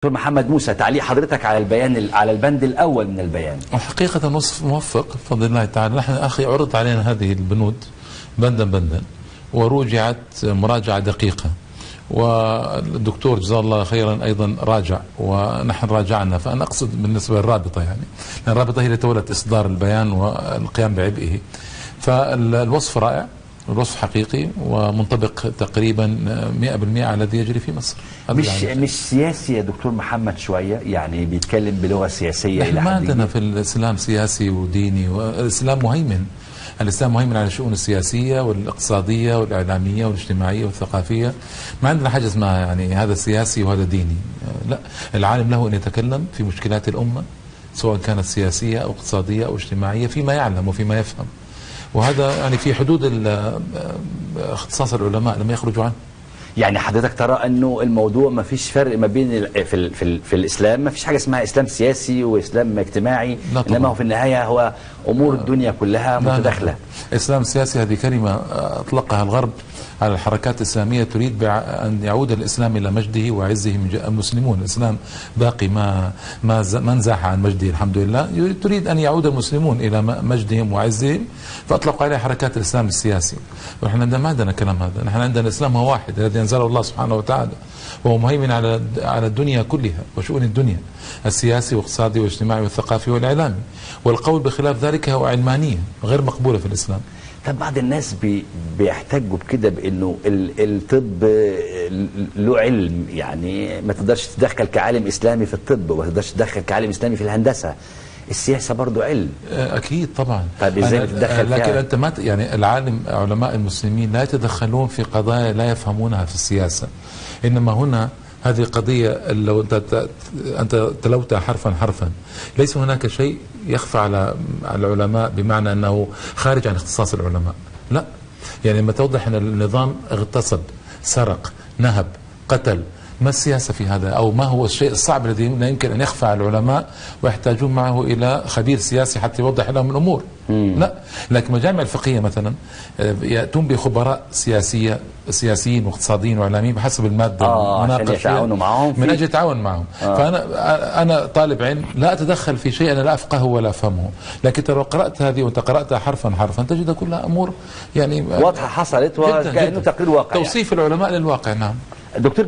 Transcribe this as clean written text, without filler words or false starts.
دكتور محمد موسى، تعليق حضرتك على البيان، على البند الأول من البيان. حقيقة وصف موفق بفضل الله تعالى. نحن أخي عرض علينا هذه البنود بندا بندا وروجعت مراجعة دقيقة، والدكتور جزاه الله خيرا أيضا راجع ونحن راجعنا. فأنا أقصد بالنسبة للرابطة، يعني لأن الرابطة هي اللي تولت إصدار البيان والقيام بعبئه. فالوصف رائع، الوصف حقيقي ومنطبق تقريبا 100% على الذي يجري في مصر. مش سياسي يا دكتور محمد شوية؟ يعني بيتكلم بلغة سياسية إلى حد ما عندنا في الإسلام سياسي وديني، والإسلام مهيمن. الإسلام مهيمن على الشؤون السياسية والاقتصادية والإعلامية والاجتماعية والثقافية. ما عندنا حاجة اسمها يعني هذا سياسي وهذا ديني، لا. العالم له أن يتكلم في مشكلات الأمة سواء كانت سياسية أو اقتصادية أو اجتماعية فيما يعلم وفيما يفهم، وهذا يعني في حدود اختصاص العلماء لما يخرجوا عنه. يعني حضرتك ترى انه الموضوع ما فيش فرق ما بين في الاسلام، ما فيش حاجه اسمها اسلام سياسي واسلام اجتماعي، انما هو في النهايه هو امور الدنيا كلها متداخله. لا. اسلام سياسي هذه كلمه اطلقها الغرب على الحركات الإسلامية تريد أن يعود الإسلام إلى مجده وعزه. المسلمون الإسلام باقي ما انزاح عن مجده الحمد لله، تريد أن يعود المسلمون إلى مجدهم وعزهم، فأطلقوا عليه حركات الإسلام السياسي. ونحن عندنا ما عندنا كلام هذا، نحن عندنا الإسلام هو واحد الذي أنزله الله سبحانه وتعالى، وهو مهيمن على الدنيا كلها وشؤون الدنيا السياسي والاقتصادي والاجتماعي والثقافي والإعلامي، والقول بخلاف ذلك هو علمانية غير مقبولة في الإسلام. طب بعض الناس بيحتجوا بكده بانه الطب له علم، يعني ما تقدرش تدخل كعالم اسلامي في الطب وما تقدرش تدخل كعالم اسلامي في الهندسه. السياسه برضه علم. اكيد طبعا. طيب ازاي تتدخل لكن فيها؟ انت ما يعني علماء المسلمين لا يتدخلون في قضايا لا يفهمونها في السياسه، انما هنا هذه قضية لو أنت تلوتها حرفا حرفا، ليس هناك شيء يخفى على العلماء بمعنى أنه خارج عن اختصاص العلماء، لا. يعني لما توضح أن النظام اغتصب، سرق، نهب، قتل، ما السياسة في هذا؟ أو ما هو الشيء الصعب الذي لا يمكن أن يخفى على العلماء ويحتاجون معه إلى خبير سياسي حتى يوضح لهم الأمور؟ لا. لكن المجامع الفقهية مثلا يأتون بخبراء سياسيين واقتصاديين وإعلاميين بحسب المادة مناقش معهم من أجل التعاون معهم. فأنا طالب علم لا أتدخل في شيء أنا لا أفقهه ولا أفهمه، لكن لو قرأت هذه وأنت قرأتها حرفا حرفا تجد كلها أمور يعني واضحة حصلت وكأنه تقرير واقعي. توصيف العلماء للواقع. نعم دكتور